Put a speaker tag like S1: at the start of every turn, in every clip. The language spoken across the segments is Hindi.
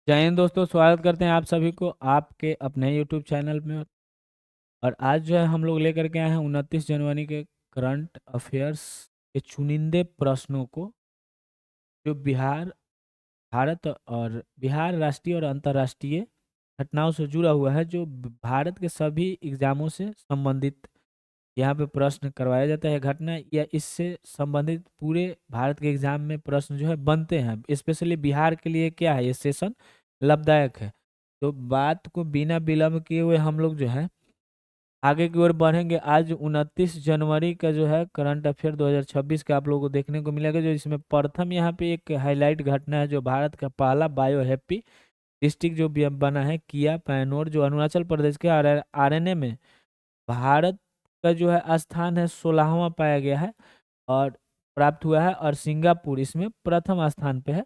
S1: जय हिंद दोस्तों, स्वागत करते हैं आप सभी को आपके अपने यूट्यूब चैनल में। और आज जो है हम लोग लेकर के आए हैं 29 जनवरी के करंट अफेयर्स के चुनिंदे प्रश्नों को, जो बिहार भारत और बिहार राष्ट्रीय और अंतर्राष्ट्रीय घटनाओं से जुड़ा हुआ है, जो भारत के सभी एग्जामों से संबंधित यहाँ पे प्रश्न करवाया जाता है। घटना या इससे संबंधित पूरे भारत के एग्जाम में प्रश्न जो है बनते हैं। स्पेशली बिहार के लिए क्या है, ये सेशन लाभदायक है। तो बात को बिना विलंब किए हुए हम लोग जो है आगे की ओर बढ़ेंगे। आज 29 जनवरी का जो है करंट अफेयर 2026 का आप लोगों को देखने को मिलेगा, जो इसमें प्रथम यहाँ पे एक हाईलाइट घटना है, जो भारत का पहला बायो हैप्पी डिस्ट्रिक्ट जो बना है किया पैनोर, जो अरुणाचल प्रदेश के आरएनए में भारत का जो है स्थान है 16वां पाया गया है और प्राप्त हुआ है, और सिंगापुर इसमें प्रथम स्थान पे है।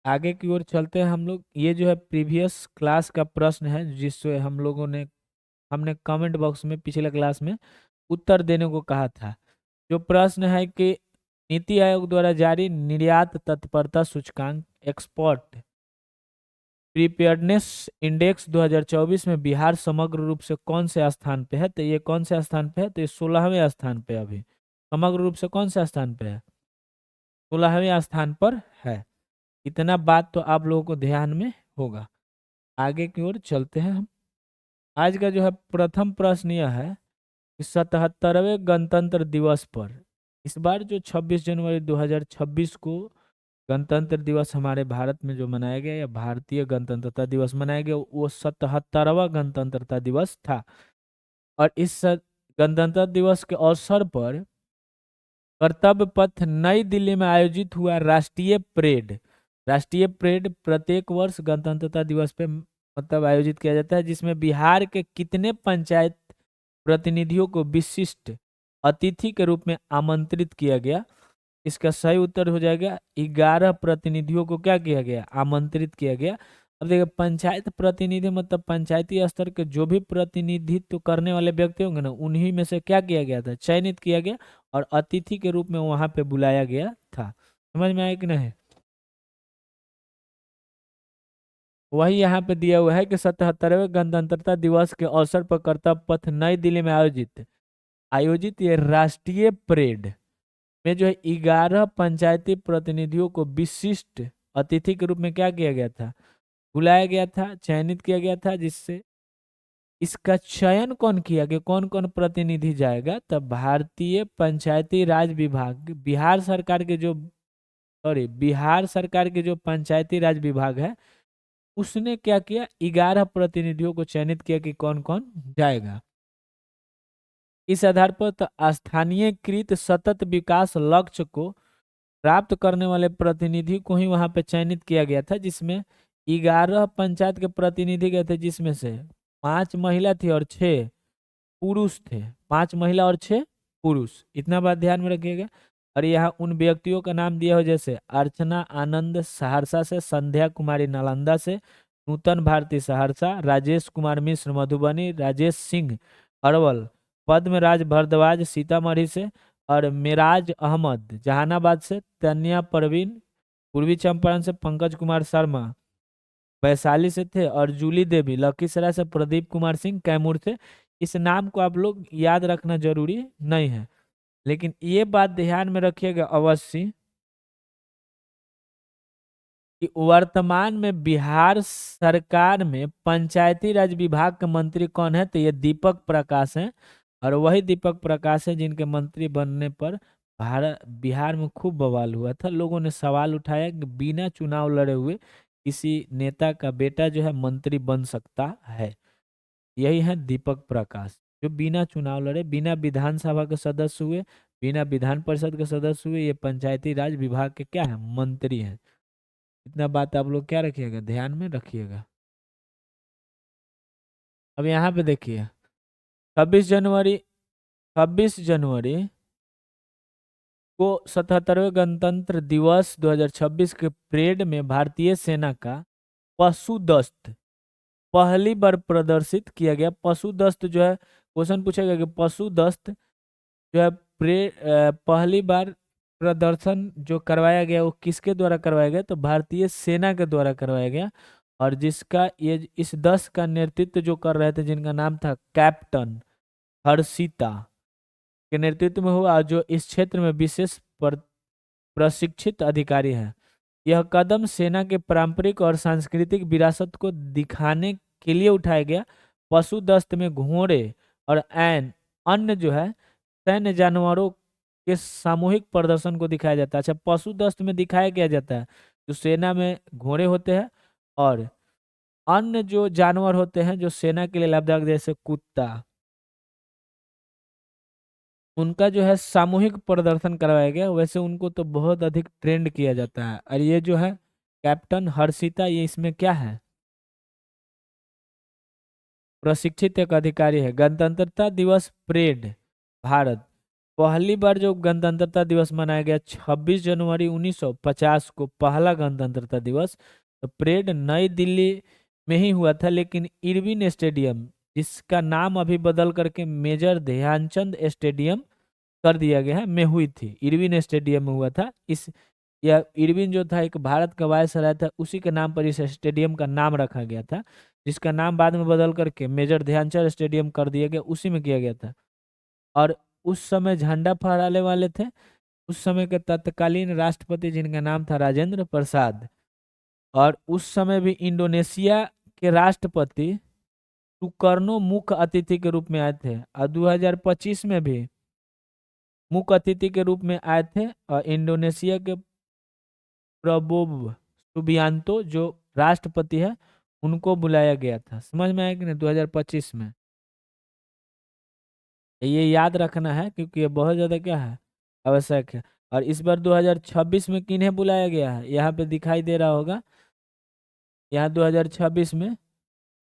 S1: आगे की ओर चलते हैं हम लोग। ये जो है प्रीवियस क्लास का प्रश्न है, जिससे हमने कमेंट बॉक्स में पिछले क्लास में उत्तर देने को कहा था। जो प्रश्न है कि नीति आयोग द्वारा जारी निर्यात तत्परता सूचकांक एक्सपोर्ट प्रिपेयर्डनेस इंडेक्स 2024 में बिहार समग्र रूप से कौन से स्थान पे है? तो ये कौन से स्थान पे है? तो ये 16वें स्थान पे अभी समग्र रूप से कौन से स्थान पे है? 16वें स्थान पर है। इतना बात तो आप लोगों को ध्यान में होगा। आगे की ओर चलते हैं हम। आज का जो है प्रथम प्रश्न यह है कि 77वें गणतंत्र दिवस पर इस बार जो 26 जनवरी 2026 को गणतंत्र दिवस हमारे भारत में जो मनाया गया या भारतीय गणतंत्रता दिवस मनाया गया, वो 77वां गणतंत्रता दिवस था। और इस गणतंत्र दिवस के अवसर पर कर्तव्य पथ नई दिल्ली में आयोजित हुआ राष्ट्रीय परेड। राष्ट्रीय परेड प्रत्येक वर्ष गणतंत्रता दिवस पे मतलब आयोजित किया जाता है, जिसमें बिहार के कितने पंचायत प्रतिनिधियों को विशिष्ट अतिथि के रूप में आमंत्रित किया गया? इसका सही उत्तर हो जाएगा 11 प्रतिनिधियों को क्या किया गया? आमंत्रित किया गया। अब देखिए, पंचायत प्रतिनिधि मतलब पंचायती स्तर के जो भी प्रतिनिधित्व करने वाले व्यक्ति होंगे ना, उन्हीं में से क्या किया गया था? चयनित किया गया और अतिथि के रूप में वहां पे बुलाया गया था। समझ में आया कि नहीं? वही यहाँ पे दिया हुआ है कि 77वें गणतंत्रता दिवस के अवसर पर कर्तव्य पथ नई दिल्ली में आयोजित आयोजित ये राष्ट्रीय परेड में जो है 11 पंचायती प्रतिनिधियों को विशिष्ट अतिथि के रूप में क्या किया गया था? बुलाया गया था, चयनित किया गया था। जिससे इसका चयन कौन किया कि कौन कौन प्रतिनिधि जाएगा? तब भारतीय पंचायती राज विभाग, बिहार सरकार के जो बिहार सरकार के जो पंचायती राज विभाग है, उसने क्या किया? 11 प्रतिनिधियों को चयनित किया कि कौन कौन जाएगा। इस आधार पर तो स्थानीयकृत सतत विकास लक्ष्य को प्राप्त करने वाले प्रतिनिधि को ही वहां पे चयनित किया गया था, जिसमें 11 पंचायत के प्रतिनिधि गए थे, जिसमें से 5 महिला थी और 6 पुरुष थे। 5 महिला और 6 पुरुष, इतना बात ध्यान में रखिएगा। और यहाँ उन व्यक्तियों का नाम दिया हो, जैसे अर्चना आनंद सहरसा से, संध्या कुमारी नालंदा से, नूतन भारती सहरसा, राजेश कुमार मिश्र मधुबनी, राजेश सिंह अरवल, पद्मराज भारद्वाज सीतामढ़ी से, और मिराज अहमद जहानाबाद से, तन्या परवीन पूर्वी चंपारण से, पंकज कुमार शर्मा वैशाली से थे, और जूली देवी लखीसराय से, प्रदीप कुमार सिंह कैमूर से। इस नाम को आप लोग याद रखना जरूरी नहीं है, लेकिन ये बात ध्यान में रखिएगा अवश्य कि वर्तमान में बिहार सरकार में पंचायती राज विभाग के मंत्री कौन है? तो ये दीपक प्रकाश हैं। और वही दीपक प्रकाश है जिनके मंत्री बनने पर भारत बिहार में खूब बवाल हुआ था। लोगों ने सवाल उठाया कि बिना चुनाव लड़े हुए किसी नेता का बेटा जो है मंत्री बन सकता है? यही है दीपक प्रकाश, जो बिना चुनाव लड़े, बिना विधानसभा के सदस्य हुए, बिना विधान परिषद के सदस्य हुए, ये पंचायती राज विभाग के क्या है? मंत्री हैं। इतना बात आप लोग क्या रखिएगा, ध्यान में रखिएगा। अब यहाँ पे देखिए, 26 जनवरी 26 जनवरी को 77वें गणतंत्र दिवस 2026 के परेड में भारतीय सेना का पशु दस्त पहली बार प्रदर्शित किया गया। पशु दस्त जो है, क्वेश्चन पूछेगा कि पशु दस्त जो है पहली बार प्रदर्शन जो करवाया गया वो किसके द्वारा करवाया गया, तो भारतीय सेना के द्वारा करवाया गया। और जिसका ये इस 10 का नेतृत्व जो कर रहे थे, जिनका नाम था कैप्टन हर्षिता के नेतृत्व में हुआ, जो इस क्षेत्र में विशेष प्रशिक्षित अधिकारी हैं। यह कदम सेना के पारंपरिक और सांस्कृतिक विरासत को दिखाने के लिए उठाया गया। पशु दस्त में घोड़े और अन्य जो है सैन्य जानवरों के सामूहिक प्रदर्शन को दिखाया जाता है। अच्छा, पशु दस्त में दिखाया क्या जाता है, जो सेना में घोड़े होते हैं और अन्य जो जानवर होते हैं जो सेना के लिए लाभदायक, जैसे कुत्ता, उनका जो है सामूहिक प्रदर्शन करवाया गया। वैसे उनको तो बहुत अधिक ट्रेंड किया जाता है। और ये जो है कैप्टन हर्षिता, ये इसमें क्या है, प्रशिक्षित एक अधिकारी है। गणतंत्रता दिवस परेड भारत, पहली बार जो गणतंत्रता दिवस मनाया गया 26 जनवरी 1950 को, पहला गणतंत्रता दिवस। तो परेड नई दिल्ली में ही हुआ था, लेकिन इरविन स्टेडियम, जिसका नाम अभी बदल करके मेजर ध्यानचंद स्टेडियम कर दिया गया है, में हुई थी। इरविन स्टेडियम में हुआ था। इस यह इरविन जो था एक भारत का वायसराय था, उसी के नाम पर इस स्टेडियम का नाम रखा गया था, जिसका नाम बाद में बदल करके मेजर ध्यानचंद स्टेडियम कर दिया गया, उसी में किया गया था। और उस समय झंडा फहराने वाले थे उस समय के तत्कालीन राष्ट्रपति, जिनका नाम था राजेंद्र प्रसाद। और उस समय भी इंडोनेशिया के राष्ट्रपति सुकर्नो मुख्य अतिथि के रूप में आए थे। और 2025 में भी मुख्य अतिथि के रूप में आए थे। और इंडोनेशिया के प्रबोव सुबियांतो जो राष्ट्रपति है, उनको बुलाया गया था। समझ में आया कि नहीं, 2025 में। ये याद रखना है क्योंकि ये बहुत ज्यादा क्या है, आवश्यक है। और इस बार 2026 में किन्हें बुलाया गया है, यहाँ पे दिखाई दे रहा होगा, यहाँ 2026 में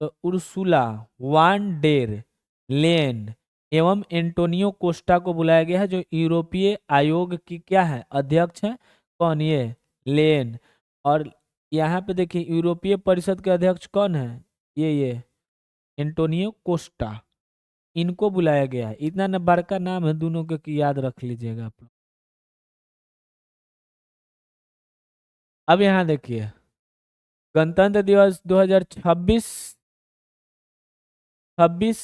S1: तो उर्सुला वान डेर लेन एवं एंटोनियो कोस्टा को बुलाया गया है, जो यूरोपीय आयोग की क्या है, अध्यक्ष है। कौन, ये लेन। और यहाँ पे देखिए यूरोपीय परिषद के अध्यक्ष कौन है, ये एंटोनियो कोस्टा, इनको बुलाया गया है। इतना न बड़का नाम है दोनों के कि याद रख लीजिएगा आप लोग। अब यहाँ देखिए गणतंत्र दिवस 2026 छब्बीस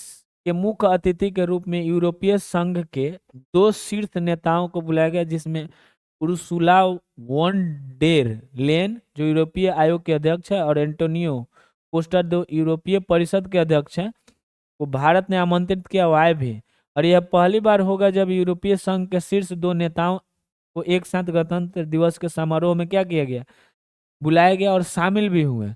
S1: के मुख्य अतिथि के रूप में यूरोपीय संघ के 2 शीर्ष नेताओं को बुलाया गया, जिसमें उर्सुला वॉन डेर लेन जो यूरोपीय आयोग के अध्यक्ष है, और एंटोनियो कोस्टा जो यूरोपीय परिषद के अध्यक्ष हैं, को भारत ने आमंत्रित किया, वो आए भी। और यह पहली बार होगा जब यूरोपीय संघ के शीर्ष 2 नेताओं को एक साथ गणतंत्र दिवस के समारोह में क्या किया गया, बुलाया गया और शामिल भी हुए।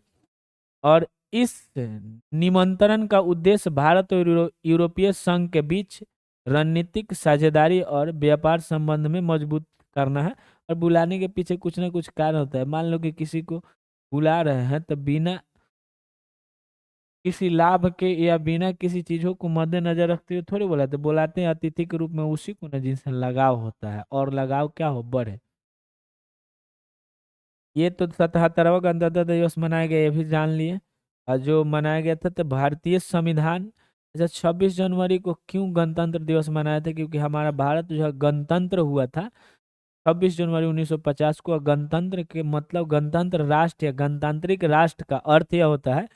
S1: और इस निमंत्रण का उद्देश्य भारत और यूरोपीय संघ के बीच रणनीतिक साझेदारी और व्यापार संबंध में मजबूत करना है। और बुलाने के पीछे कुछ ना कुछ कारण होता है। मान लो कि किसी को बुला रहे हैं तो बिना किसी लाभ के या बिना किसी चीजों को मद्देनजर रखते हुए थोड़ी बुलाते हैं अतिथि के रूप में उसी को ना जिनसे लगाव होता है, और लगाव क्या हो, बढ़े। ये तो 77वां गणतंत्र दिवस मनाया गया, ये भी जान लिए। और जो मनाया गया था तो भारतीय संविधान, अच्छा 26 जनवरी को क्यों गणतंत्र दिवस मनाया था, क्योंकि हमारा भारत जो है गणतंत्र हुआ था 26 जनवरी 1950 को। गणतंत्र के मतलब गणतंत्र राष्ट्र या गणतांत्रिक राष्ट्र का अर्थ यह होता है,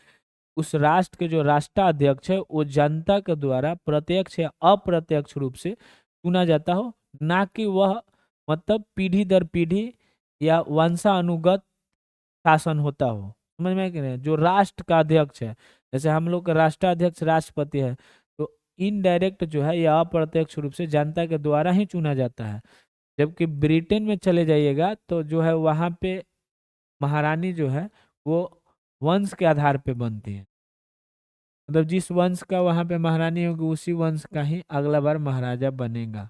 S1: उस राष्ट्र के जो राष्ट्राध्यक्ष है वो जनता के द्वारा प्रत्यक्ष या अप्रत्यक्ष रूप से चुना जाता हो, ना कि वह मतलब पीढ़ी दर पीढ़ी या वंशानुगत शासन होता हो। समझ में कि नहीं, जो राष्ट्र का अध्यक्ष है, जैसे हम लोग का राष्ट्राध्यक्ष राष्ट्रपति है, तो इनडायरेक्ट जो है या अप्रत्यक्ष रूप से जनता के द्वारा ही चुना जाता है। जबकि ब्रिटेन में चले जाइएगा तो जो है वहां पे महारानी जो है वो वंश के आधार पे बनती है। मतलब जिस वंश का वहां पे महारानी होगी उसी वंश का ही अगला बार महाराजा बनेगा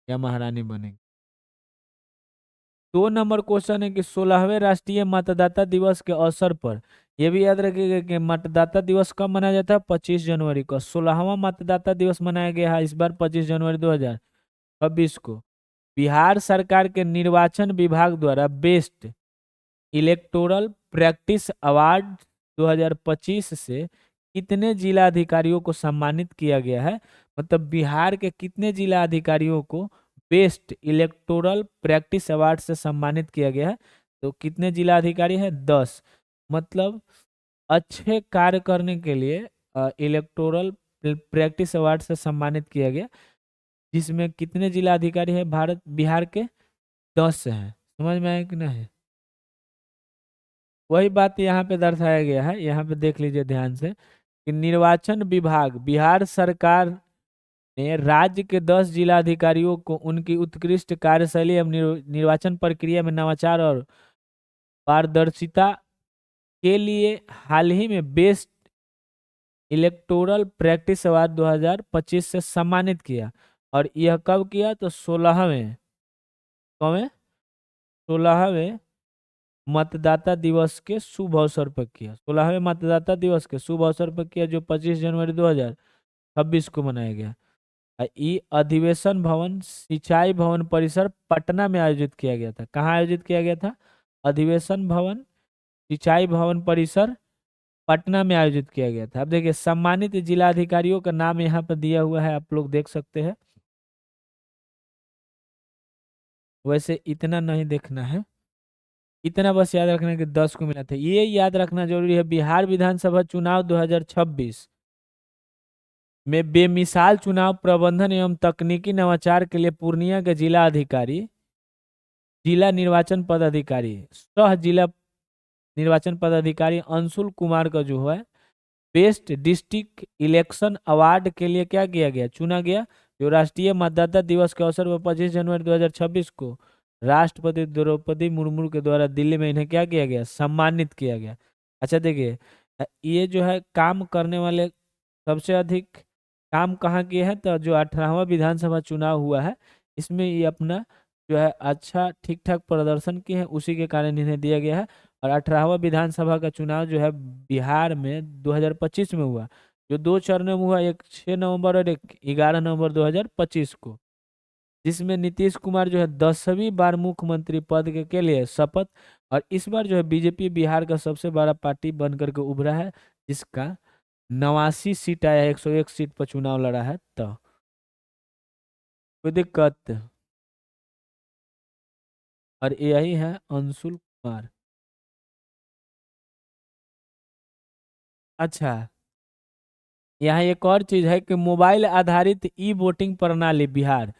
S1: या महारानी बनेगी। 2 नंबर क्वेश्चन है कि 16वें राष्ट्रीय मतदाता दिवस के अवसर पर, यह भी याद रखिएगा कि मतदाता दिवस कब मनाया जाता है, 25 जनवरी को। 16वां मतदाता दिवस मनाया गया है इस बार 25 जनवरी 2026 को। बिहार सरकार के निर्वाचन विभाग द्वारा बेस्ट इलेक्टोरल प्रैक्टिस अवार्ड 2025 से कितने जिला अधिकारियों को सम्मानित किया गया है, मतलब बिहार के कितने जिला अधिकारियों को बेस्ट इलेक्टोरल प्रैक्टिस अवार्ड से सम्मानित किया गया है। तो कितने जिला अधिकारी है? 10। मतलब अच्छे कार्य करने के लिए इलेक्टोरल प्रैक्टिस अवार्ड से सम्मानित किया गया, जिसमें कितने जिला अधिकारी है भारत बिहार के? 10 हैं। समझ में आया कि नहीं? वही बात यहाँ पे दर्शाया गया है, यहाँ पे देख लीजिए ध्यान से कि निर्वाचन विभाग बिहार सरकार ने राज्य के 10 जिला अधिकारियों को उनकी उत्कृष्ट कार्यशैली एवं निर्वाचन प्रक्रिया में नवाचार और पारदर्शिता के लिए हाल ही में बेस्ट इलेक्टोरल प्रैक्टिस अवार्ड 2025 से सम्मानित किया। और यह कब किया? तो 16वें मतदाता दिवस के शुभ अवसर पर किया। 16वें मतदाता दिवस के शुभ अवसर पर किया, जो 25 जनवरी 2026 को मनाया गया। ई अधिवेशन भवन सिंचाई भवन परिसर पटना में आयोजित किया गया था। कहाँ आयोजित किया गया था? अधिवेशन भवन सिंचाई भवन परिसर पटना में आयोजित किया गया था। अब देखिए सम्मानित जिला अधिकारियों का नाम यहाँ पर दिया हुआ है, आप लोग देख सकते हैं। वैसे इतना नहीं देखना है, इतना बस याद रखना है कि 10 को मिला था। ये याद रखना जरूरी है, बिहार विधानसभा चुनाव 2026 में बेमिसाल चुनाव प्रबंधन एवं तकनीकी नवाचार के लिए पूर्णिया के जिला अधिकारी, जिला निर्वाचन पदाधिकारी, सह जिला निर्वाचन पदाधिकारी अंशुल कुमार का जो है बेस्ट डिस्ट्रिक्ट इलेक्शन अवार्ड के लिए क्या किया गया? चुना गया। जो राष्ट्रीय मतदाता दिवस के अवसर पर 25 जनवरी 2026 को राष्ट्रपति द्रौपदी मुर्मू के द्वारा दिल्ली में इन्हें क्या किया गया? सम्मानित किया गया। अच्छा देखिए, ये जो है काम करने वाले सबसे अधिक काम कहाँ किए हैं? तो जो 18वां विधानसभा चुनाव हुआ है, इसमें ये अपना जो है अच्छा ठीक ठाक प्रदर्शन किए हैं, उसी के कारण इन्हें दिया गया है। और 18वां विधानसभा का चुनाव जो है बिहार में 2025 में हुआ, जो 2 चरणों में हुआ, एक 6 नवंबर और एक 11 नवंबर 2025 को, जिसमें नीतीश कुमार जो है 10वीं बार मुख्यमंत्री पद के लिए शपथ। और इस बार जो है बीजेपी बिहार का सबसे बड़ा पार्टी बनकर के उभरा है, जिसका 89 सीट आया है, 101 सीट पर चुनाव लड़ा है। तो कोई दिक्कत? और यही है अंशुल कुमार। अच्छा, यहाँ एक और चीज है कि मोबाइल आधारित ई वोटिंग प्रणाली बिहार,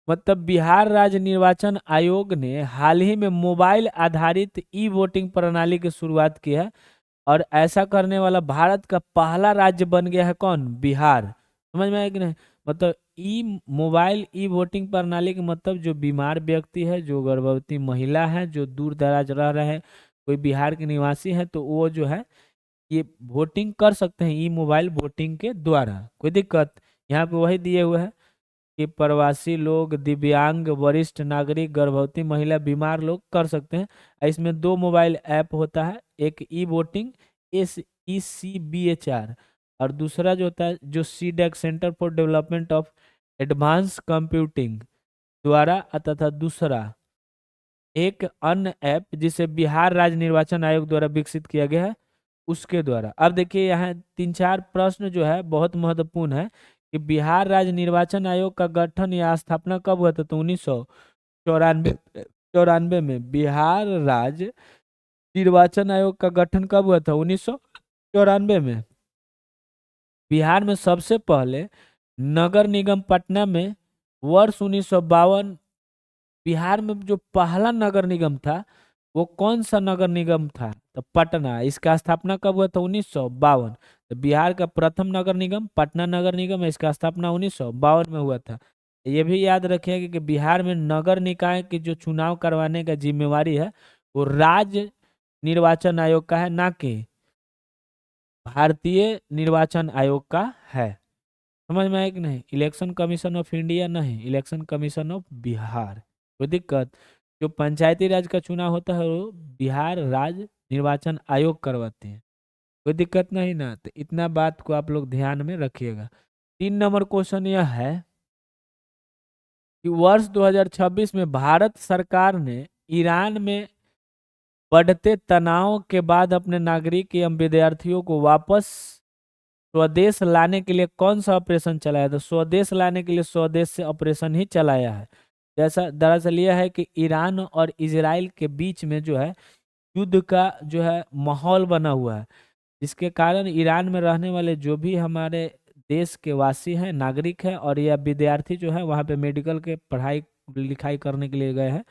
S1: मतलब बिहार राज्य निर्वाचन आयोग ने हाल ही में मोबाइल आधारित ई वोटिंग प्रणाली की शुरुआत की है। और ऐसा करने वाला भारत का पहला राज्य बन गया है कौन? बिहार। समझ में आया कि नहीं? मतलब ई मोबाइल ई वोटिंग प्रणाली का मतलब जो बीमार व्यक्ति है, जो गर्भवती महिला है, जो दूर दराज रह रहे हैं, कोई बिहार के निवासी है, तो वो जो है ये वोटिंग कर सकते हैं ई मोबाइल वोटिंग के द्वारा। कोई दिक्कत? यहाँ पे वही दिए हुए है कि प्रवासी लोग, दिव्यांग, वरिष्ठ नागरिक, गर्भवती महिला, बीमार लोग कर सकते हैं। इसमें 2 मोबाइल ऐप होता है, एक ई वोटिंग SECBHR, और दूसरा जो होता है जो CDEC centre for development of advance computing द्वारा, तथा दूसरा एक अन्य ऐप जिसे बिहार राज्य निर्वाचन आयोग द्वारा विकसित किया गया है, उसके द्वारा। अब देखिए यहाँ 3-4 प्रश्न जो है बहुत महत्वपूर्ण है कि बिहार राज्य निर्वाचन आयोग का गठन या स्थापना कब हुआ था? तो 1994 में बिहार राज्य निर्वाचन आयोग का गठन कब हुआ था? 1994 में। बिहार में सबसे पहले नगर निगम पटना में वर्ष 1952। बिहार में जो पहला नगर निगम था वो कौन सा नगर निगम था? तो पटना। इसका स्थापना कब हुआ था? 1952। तो बिहार का प्रथम नगर निगम पटना नगर निगम है, इसका स्थापना 1952 में हुआ था। ये भी याद रखिएगा कि बिहार में नगर निकाय की जो चुनाव करवाने का जिम्मेवारी है वो राज्य निर्वाचन आयोग का है, ना कि भारतीय निर्वाचन आयोग का है। समझ में आया कि नहीं? इलेक्शन कमीशन ऑफ इंडिया नहीं, इलेक्शन कमीशन ऑफ बिहार। कोई दिक्कत? जो पंचायती राज का चुनाव होता है वो बिहार राज्य निर्वाचन आयोग करवाते हैं। कोई दिक्कत नहीं ना? तो इतना बात को आप लोग ध्यान में रखिएगा। 3 नंबर क्वेश्चन यह है कि वर्ष 2026 में भारत सरकार ने ईरान में बढ़ते तनाव के बाद अपने नागरिक एवं विद्यार्थियों को वापस स्वदेश लाने के लिए कौन सा ऑपरेशन चलाया? तो स्वदेश लाने के लिए स्वदेश से ऑपरेशन ही चलाया है। जैसा दरअसल यह है कि ईरान और इजराइल के बीच में जो है युद्ध का जो है माहौल बना हुआ है, जिसके कारण ईरान में रहने वाले जो भी हमारे देश के वासी हैं, नागरिक हैं, और या विद्यार्थी जो है वहाँ पे मेडिकल के पढ़ाई लिखाई करने के लिए गए हैं,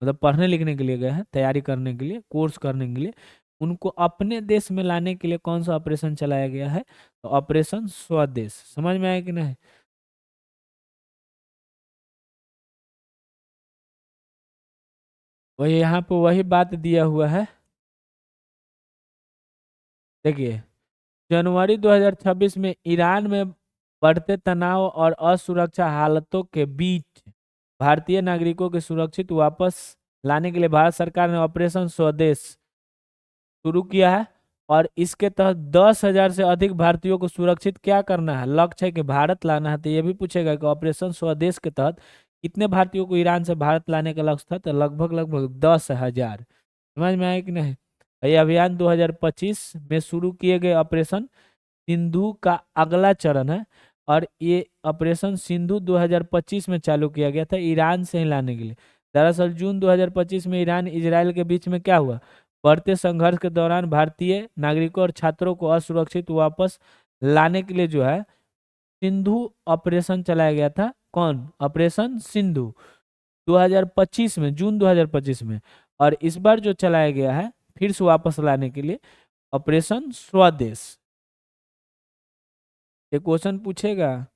S1: मतलब पढ़ने लिखने के लिए गए हैं, तैयारी करने के लिए, कोर्स करने के लिए, उनको अपने देश में लाने के लिए कौन सा ऑपरेशन चलाया गया है? तो ऑपरेशन स्वदेश। समझ में आया कि नहीं? वही यहाँ पे वही बात दिया हुआ है। देखिए, जनवरी 2026 में ईरान में बढ़ते तनाव और असुरक्षा हालातों के बीच भारतीय नागरिकों के सुरक्षित वापस लाने के लिए भारत सरकार ने ऑपरेशन स्वदेश शुरू किया है। और इसके तहत 10,000 से अधिक भारतीयों को सुरक्षित क्या करना है? लक्ष्य है कि भारत लाना है। तो ये भी पूछेगा कि ऑपरेशन स्वदेश के तहत कितने भारतीयों को ईरान से भारत लाने का लक्ष्य था? तो लगभग लगभग 10,000। समझ में आया कि नहीं? ये अभियान 2025 में शुरू किए गए ऑपरेशन सिंधु का अगला चरण है। और ये ऑपरेशन सिंधु 2025 में चालू किया गया था ईरान से ही लाने के लिए। दरअसल जून 2025 में ईरान इजराइल के बीच में क्या हुआ? बढ़ते संघर्ष के दौरान भारतीय नागरिकों और छात्रों को असुरक्षित वापस लाने के लिए जो है सिंधु ऑपरेशन चलाया गया था। कौन? ऑपरेशन सिंधु 2025 में, जून 2025 में। और इस बार जो चलाया गया है फिर से वापस लाने के लिए ऑपरेशन स्वदेश। ये क्वेश्चन पूछेगा।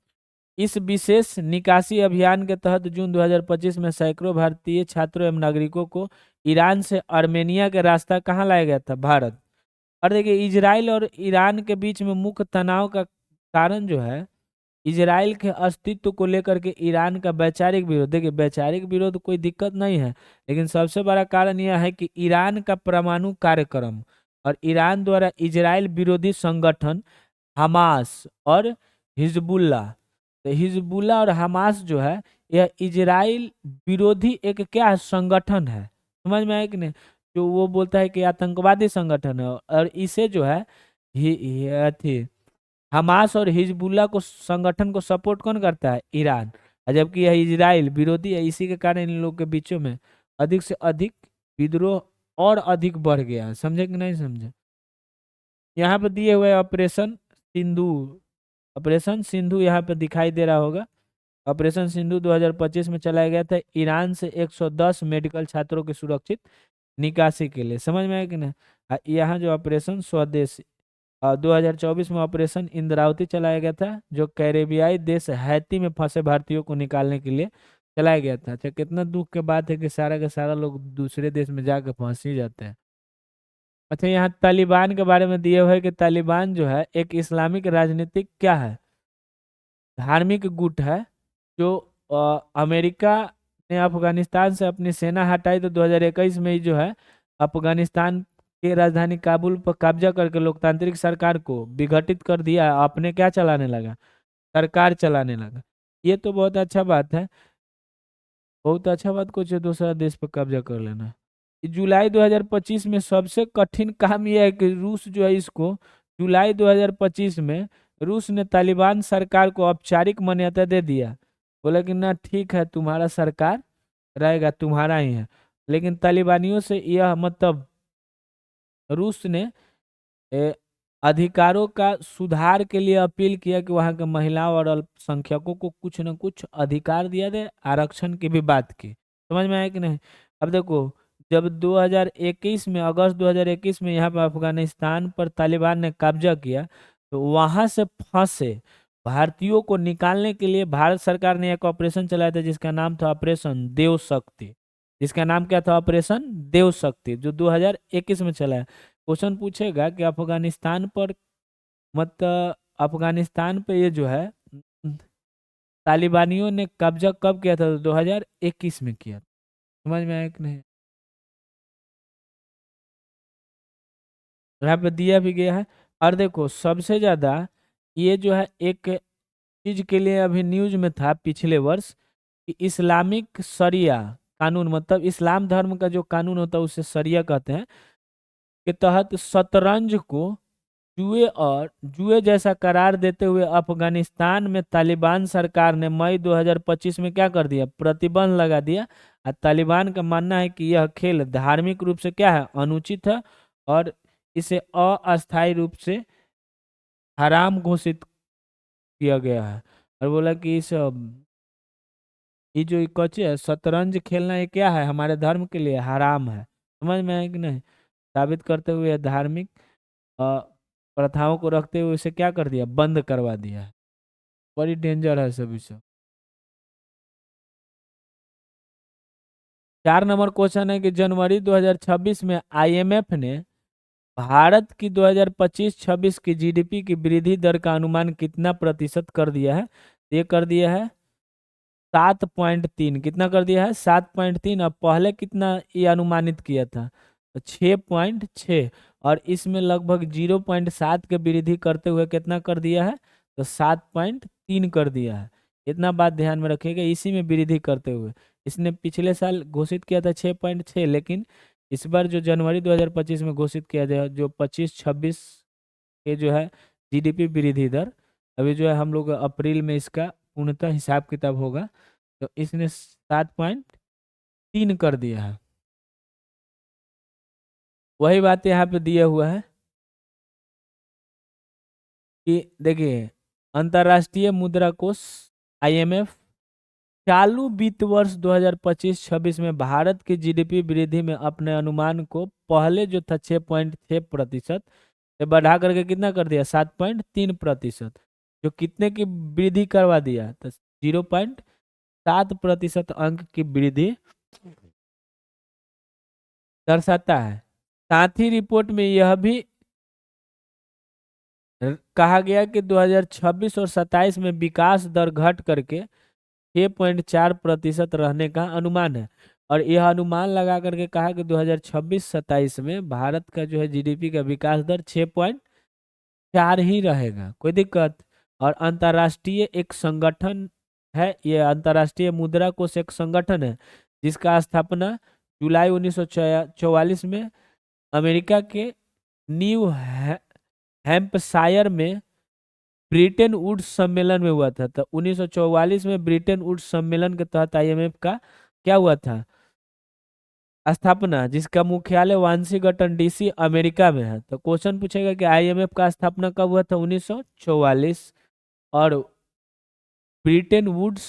S1: इस विशेष निकासी अभियान के तहत जून 2025 में सैकड़ों भारतीय छात्रों एवं नागरिकों को ईरान से आर्मेनिया के रास्ता कहाँ लाया गया था? भारत। और देखिए, इजराइल और ईरान के बीच में मुख्य तनाव का कारण जो है इजराइल के अस्तित्व को लेकर के ईरान का वैचारिक विरोध। देखिए, वैचारिक विरोध कोई दिक्कत नहीं है, लेकिन सबसे बड़ा कारण यह है कि ईरान का परमाणु कार्यक्रम और ईरान द्वारा इजराइल विरोधी संगठन हमास और हिजबुल्ला। तो हिजबुल्ला और हमास जो है यह इजराइल विरोधी एक क्या है? संगठन है। समझ में आया कि नहीं? जो वो बोलता है कि आतंकवादी संगठन है, और इसे जो है थी हमास और हिजबुल्ला को संगठन को सपोर्ट कौन करता है? ईरान। और जबकि यह इजराइल विरोधी है। इसी के कारण इन लोगों के बीचों में अधिक से अधिक विद्रोह और अधिक बढ़ गया है। समझे कि नहीं समझे? यहाँ पे दिए हुए ऑपरेशन सिंधु, ऑपरेशन सिंधु यहाँ पे दिखाई दे रहा होगा। ऑपरेशन सिंधु 2025 में चलाया गया था ईरान से 110 मेडिकल छात्रों की सुरक्षित निकासी के लिए। समझ में आया कि नहीं? यहाँ जो ऑपरेशन स्वदेश 2024 में ऑपरेशन इंद्रावती चलाया गया था, जो कैरेबियाई देश हैती में फंसे भारतीयों को निकालने के लिए चलाया गया था। अच्छा, कितना दुख के बात है कि सारा का सारा लोग दूसरे देश में जाकर फंस ही जाते हैं। अच्छा, यहाँ तालिबान के बारे में दिए हुए है कि तालिबान जो है एक इस्लामिक राजनीतिक क्या है? धार्मिक गुट है। जो अमेरिका ने अफगानिस्तान से अपनी सेना हटाई तो 2021 में ही जो है अफगानिस्तान के राजधानी काबुल पर कब्जा करके लोकतांत्रिक सरकार को विघटित कर दिया। अपने क्या चलाने लगा? सरकार चलाने लगा। ये तो बहुत अच्छा बात है। बहुत अच्छा बात, कुछ दूसरा देश पर कब्जा कर लेना। जुलाई 2025 में सबसे कठिन काम यह है कि रूस जो है इसको जुलाई 2025 में रूस ने तालिबान सरकार को औपचारिक मान्यता दे दिया। बोला कि ना, ठीक है, तुम्हारा सरकार रहेगा, तुम्हारा ही है। लेकिन तालिबानियों से यह मतलब रूस ने ए, अधिकारों का सुधार के लिए अपील किया कि वहां के महिलाओं और अल्पसंख्यकों को कुछ न कुछ अधिकार दिया जाए, आरक्षण की भी बात की। समझ में आया कि नहीं? अब देखो, जब 2021 में, अगस्त 2021 में यहाँ पर अफगानिस्तान पर तालिबान ने कब्जा किया, तो वहां से फंसे भारतीयों को निकालने के लिए भारत सरकार ने एक ऑपरेशन चलाया था जिसका नाम था ऑपरेशन देव शक्ति। जिसका नाम क्या था? ऑपरेशन देव शक्ति, जो 2021 में चला है। क्वेश्चन पूछेगा कि अफगानिस्तान पर, मतलब अफगानिस्तान पे ये जो है तालिबानियों ने कब्जा कब किया था? तो 2021 में किया। समझ में आया कि नहीं? यहाँ पे दिया भी गया है। और देखो, सबसे ज्यादा ये जो है एक चीज के लिए अभी न्यूज में था पिछले वर्ष कि इस्लामिक शरिया कानून, मतलब इस्लाम धर्म का जो कानून होता है उसे शरिया कहते हैं, के तहत शतरंज को जुए जैसा करार देते हुए अफगानिस्तान में तालिबान सरकार ने मई 2025 में क्या कर दिया, प्रतिबंध लगा दिया। और तालिबान का मानना है कि यह खेल धार्मिक रूप से क्या है, अनुचित है, और इसे अस्थायी रूप से हराम घोषित किया गया है। और बोला कि ये जो कच्चे है शतरंज खेलना, ये क्या है, हमारे धर्म के लिए हराम है। समझ में है कि नहीं। साबित करते हुए यह धार्मिक अ, प्रथाओं को रखते हुए इसे क्या कर दिया, बंद करवा दिया है। बड़ी डेंजर है सभी से। 4 नंबर क्वेश्चन है कि जनवरी 2026 में आईएमएफ ने भारत की 2025-26 की जीडीपी की वृद्धि दर का अनुमान कितना प्रतिशत कर दिया है। ये कर दिया है 7.3। कितना कर दिया है, 7.3। अब पहले कितना ये अनुमानित किया था, तो 6.6। और इसमें लगभग 0.7 के वृद्धि करते हुए कितना कर दिया है, तो 7.3 कर दिया है। इतना बात ध्यान में रखिएगा, इसी में वृद्धि करते हुए। इसने पिछले साल घोषित किया था 6.6, लेकिन इस बार जो जनवरी 2025 में घोषित किया गया, जो 25-26 के जो है जीडीपी वृद्धि दर, अभी जो है हम लोग अप्रैल में इसका पूर्णतः हिसाब किताब होगा, तो इसने 7.3 कर दिया है। वही बात यहाँ पे दिया हुआ है कि देखिए, अंतर्राष्ट्रीय मुद्रा कोष आईएमएफ चालू वित्त वर्ष 2025-26 में भारत की जीडीपी वृद्धि में अपने अनुमान को पहले जो था 6.6% से बढ़ा करके कितना कर दिया, 7.3%। जो कितने की वृद्धि करवा दिया, तो 0.7% अंक की वृद्धि दर्शाता है। साथ ही रिपोर्ट में यह भी कहा गया कि 2026 और 27 में विकास दर घट करके 6.4% रहने का अनुमान है। और यह अनुमान लगा करके कहा कि 2026-27 में भारत का जो है जीडीपी का विकास दर 6.4 ही रहेगा, कोई दिक्कत। और अंतर्राष्ट्रीय एक संगठन है, यह अंतर्राष्ट्रीय मुद्रा कोष एक संगठन है जिसका स्थापना जुलाई 1944 में अमेरिका के न्यू हैम्पशायर में ब्रिटेन वुड्स सम्मेलन में हुआ था। तो 1944 में ब्रिटेन वुड्स सम्मेलन के तहत आईएमएफ का क्या हुआ था, स्थापना, जिसका मुख्यालय वाशिंगटन डीसी अमेरिका में है। तो क्वेश्चन पूछेगा कि आईएमएफ का स्थापना कब हुआ था, 1944। और ब्रिटेन वुड्स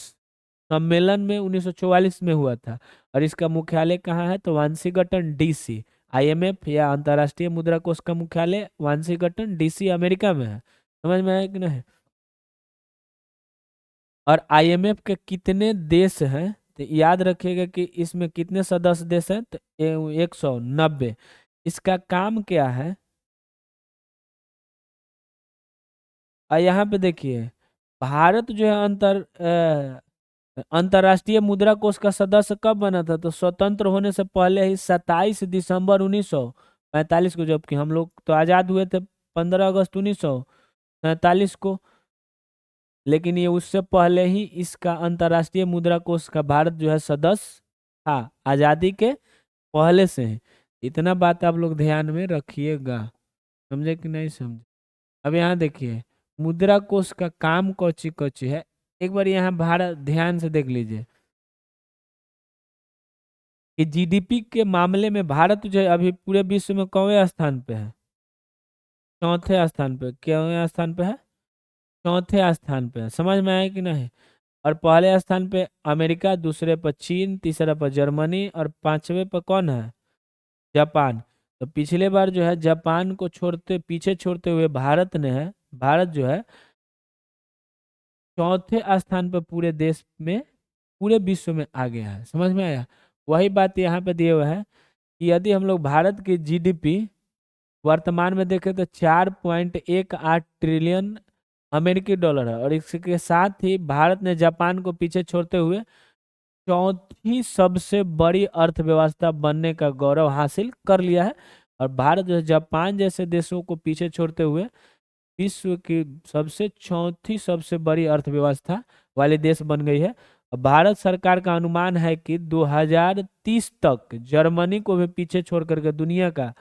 S1: सम्मेलन में 1944 में हुआ था। और इसका मुख्यालय कहाँ है, तो वाशिंगटन डीसी। आईएमएफ या अंतर्राष्ट्रीय मुद्रा कोष का मुख्यालय वाशिंगटन डीसी अमेरिका में है। समझ में आया कि नहीं। और आईएमएफ के कितने देश हैं, तो याद रखिएगा कि इसमें कितने सदस्य देश हैं, तो 190। इसका काम क्या है, और यहाँ पे देखिए, भारत जो है अंतर्राष्ट्रीय मुद्रा कोष का सदस्य कब बना था, तो स्वतंत्र होने से पहले ही 27 दिसंबर 1945 को, जबकि हम लोग तो आजाद हुए थे 15 अगस्त 1947 को। लेकिन ये उससे पहले ही इसका अंतर्राष्ट्रीय मुद्रा कोष का भारत जो है सदस्य था, आजादी के पहले से ही। इतना बात आप लोग ध्यान में रखिएगा, समझे कि नहीं समझे। अब यहाँ देखिए, मुद्रा कोष का काम कौची कौची है, एक बार यहाँ भारत ध्यान से देख लीजिए कि जीडीपी के मामले में भारत जो है अभी पूरे विश्व में कौवे स्थान पे है, चौथे स्थान पे। कौवे स्थान पे है, चौथे स्थान पे है। समझ में आया कि नहीं। और पहले स्थान पे अमेरिका, दूसरे पर चीन, तीसरे पर जर्मनी, और पांचवे पर कौन है, जापान। तो पिछले बार जो है जापान को छोड़ते, पीछे छोड़ते हुए भारत ने है, भारत जो है चौथे स्थान पर पूरे देश में, पूरे विश्व में आ गया है। समझ में आया। वही बात यहाँ पे दिए हुए है कि यदि हम लोग भारत की जीडीपी वर्तमान में देखें तो 4.18 ट्रिलियन अमेरिकी डॉलर है। और इसके साथ ही भारत ने जापान को पीछे छोड़ते हुए चौथी सबसे बड़ी अर्थव्यवस्था बनने का गौरव हासिल कर लिया है। और भारत जो है जापान जैसे देशों को पीछे छोड़ते हुए विश्व की सबसे चौथी सबसे बड़ी अर्थव्यवस्था वाले देश बन गई है। और भारत सरकार का अनुमान है कि 2030 तक जर्मनी को भी पीछे छोड़ करके दुनिया का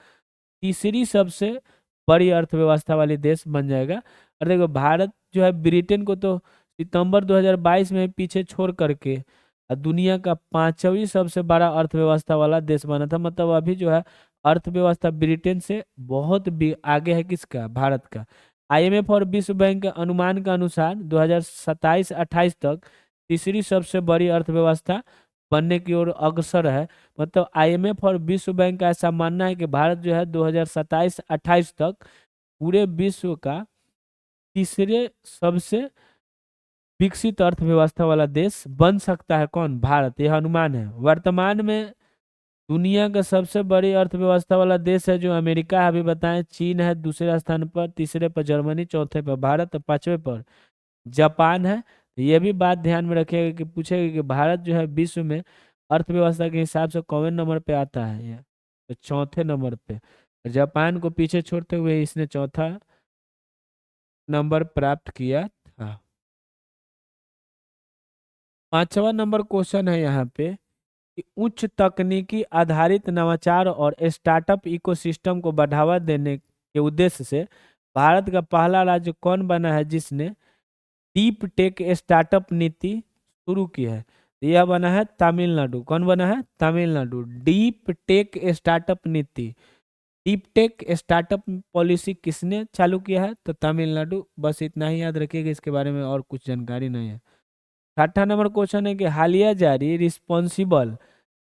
S1: तीसरी सबसे बड़ी अर्थव्यवस्था वाली देश बन जाएगा। और देखो भारत जो है ब्रिटेन को तो सितंबर 2022 में पीछे छोड़ करके दुनिया का 5वीं सबसे बड़ा अर्थव्यवस्था वाला देश बना था। मतलब अभी जो है अर्थव्यवस्था ब्रिटेन से बहुत भी आगे है किसका, भारत का। आईएमएफ और विश्व बैंक के अनुमान के अनुसार 2027-28 तक तीसरी सबसे बड़ी अर्थव्यवस्था बनने की ओर अग्रसर है। मतलब आईएमएफ और विश्व बैंक का ऐसा मानना है कि भारत जो है 2027-28 तक पूरे विश्व का तीसरे सबसे विकसित अर्थव्यवस्था वाला देश बन सकता है। कौन, भारत, यह अनुमान है। वर्तमान में दुनिया का सबसे बड़ी अर्थव्यवस्था वाला देश है जो अमेरिका है, अभी बताएं। चीन है दूसरे स्थान पर, तीसरे पर जर्मनी, चौथे पर भारत और पांचवे पर जापान है। तो ये भी बात ध्यान में रखिएगा कि पूछेगा कि भारत जो है विश्व में अर्थव्यवस्था के हिसाब से कौन नंबर पे आता है ये, तो चौथे नंबर पे। जापान को पीछे छोड़ते हुए इसने चौथा नंबर प्राप्त किया था। 5वां नंबर क्वेश्चन है यहाँ पे कि उच्च तकनीकी आधारित नवाचार और स्टार्टअप इकोसिस्टम को बढ़ावा देने के उद्देश्य से भारत का पहला राज्य कौन बना है जिसने डीप टेक स्टार्टअप नीति शुरू की है। तो यह बना है तमिलनाडु। कौन बना है, तमिलनाडु। डीप टेक स्टार्टअप नीति, डीप टेक स्टार्टअप पॉलिसी किसने चालू किया है, तो तमिलनाडु। बस इतना ही याद रखिएगा, इसके बारे में और कुछ जानकारी नहीं है। 6ठा नंबर क्वेश्चन है कि हालिया जारी रिस्पॉन्सिबल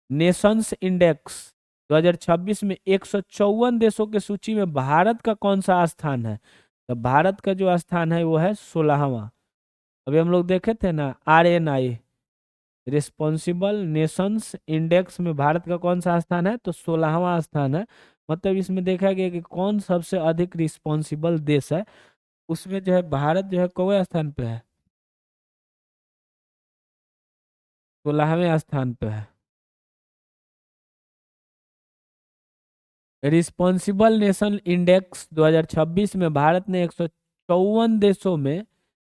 S1: नेशंस इंडेक्स 2026 में 154 देशों के सूची में भारत का कौन सा स्थान है। तो भारत का जो स्थान है वो है 16वां। अभी हम लोग देखे थे ना RNI रिस्पॉन्सिबल नेशंस इंडेक्स में भारत का कौन सा स्थान है, तो 16वां स्थान है। मतलब इसमें देखा गया कि कौन सबसे अधिक रिस्पॉन्सिबल देश है, उसमें जो है भारत जो है कौवे स्थान पे है, 16वें स्थान पे है। रिस्पॉन्सिबल नेशन इंडेक्स 2026 में भारत ने 154 देशों में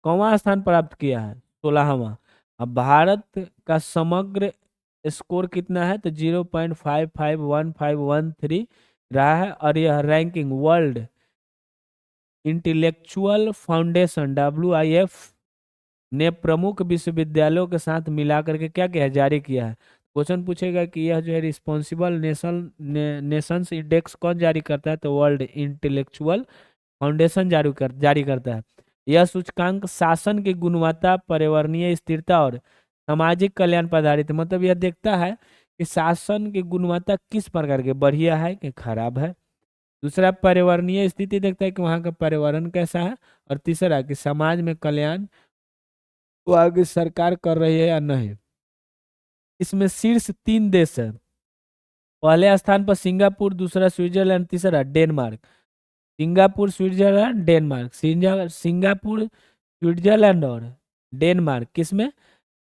S1: कौवां स्थान प्राप्त किया है, 16वां। अब भारत का समग्र स्कोर कितना है, तो 0.551513 रहा है। और यह ranking world intellectual foundation WIF ने प्रमुख विश्वविद्यालयों के साथ मिलाकर के क्या किया है, जारी किया है। क्वेश्चन पूछेगा कि यह जो है रिस्पॉन्सिबल नेशंस इंडेक्स कौन जारी करता है, तो वर्ल्ड इंटेलेक्चुअल फाउंडेशन जारी करता है। यह सूचकांक शासन की गुणवत्ता, पर्यावरणीय स्थिरता और सामाजिक कल्याण पर आधारित है। मतलब यह देखता है कि शासन की गुणवत्ता किस प्रकार की, बढ़िया है कि खराब है। दूसरा पर्यावरणीय स्थिति देखता है कि वहाँ का पर्यावरण कैसा है। और तीसरा कि समाज में कल्याण वो आगे सरकार कर रही है या नहीं। इसमें शीर्ष 3 देश है। पहले स्थान पर सिंगापुर, दूसरा स्विट्जरलैंड, तीसरा Denmark. Singapore, Switzerland, Denmark. Singapore, Switzerland और डेनमार्क किसमें,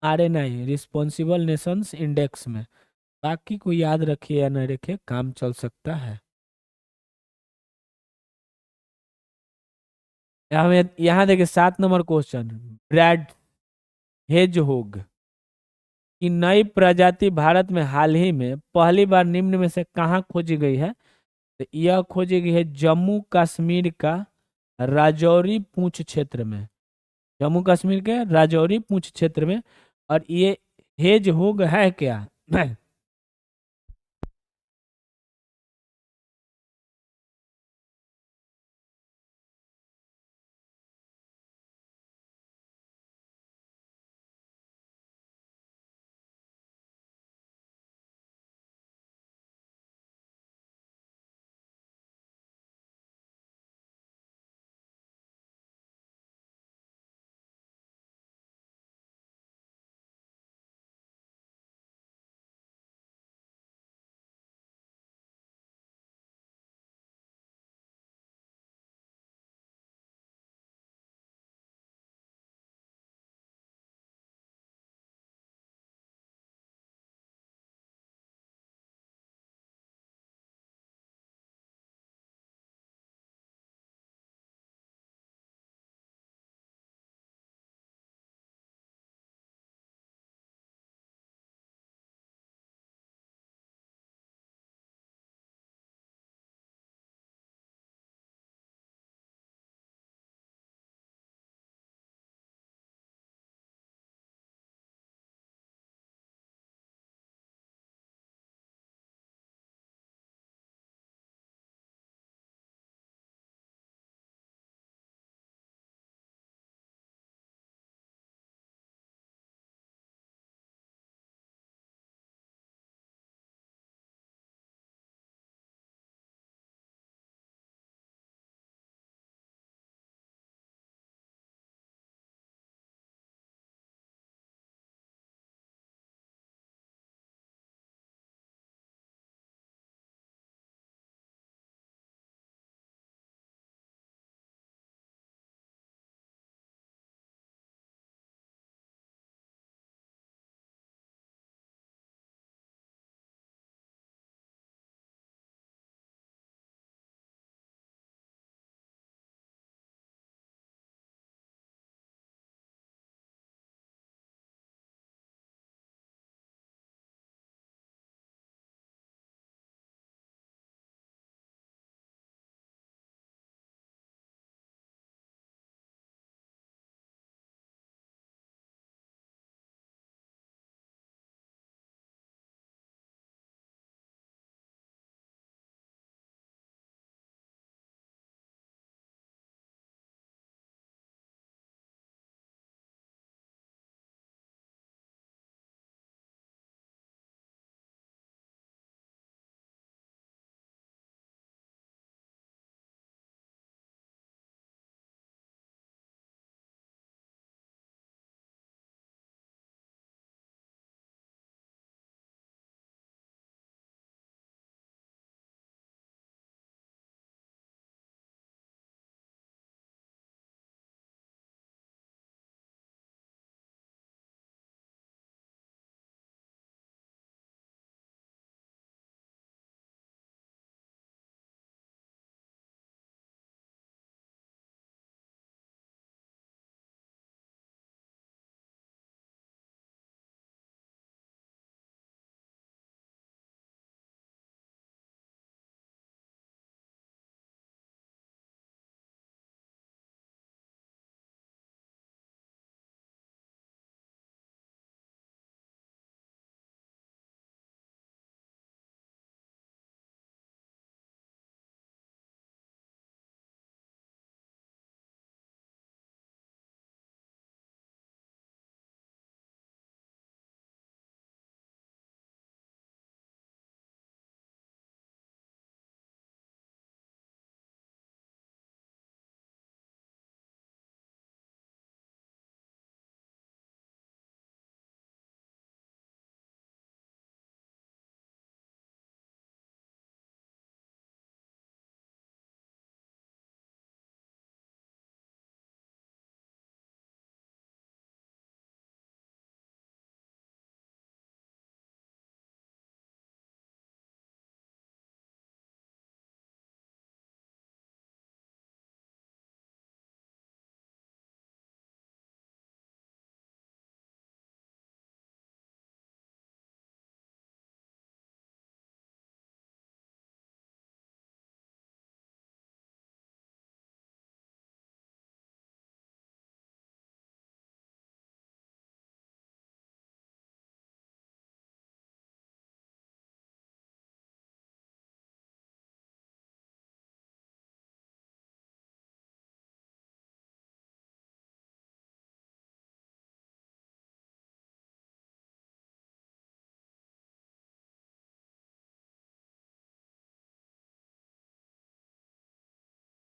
S1: RNI रिस्पॉन्सिबल नेशंस इंडेक्स में। बाकी को याद रखिए या न रखिए, काम चल सकता है। यहाँ देखिए 7 नंबर क्वेश्चन, ब्रैड हेजहोग की नई प्रजाति भारत में हाल ही में पहली बार निम्न में से कहाँ खोजी गई है। तो यह खोजी गई है जम्मू कश्मीर का राजौरी पूंछ क्षेत्र में, जम्मू कश्मीर के राजौरी पूंछ क्षेत्र में। और ये हेजहोग है क्या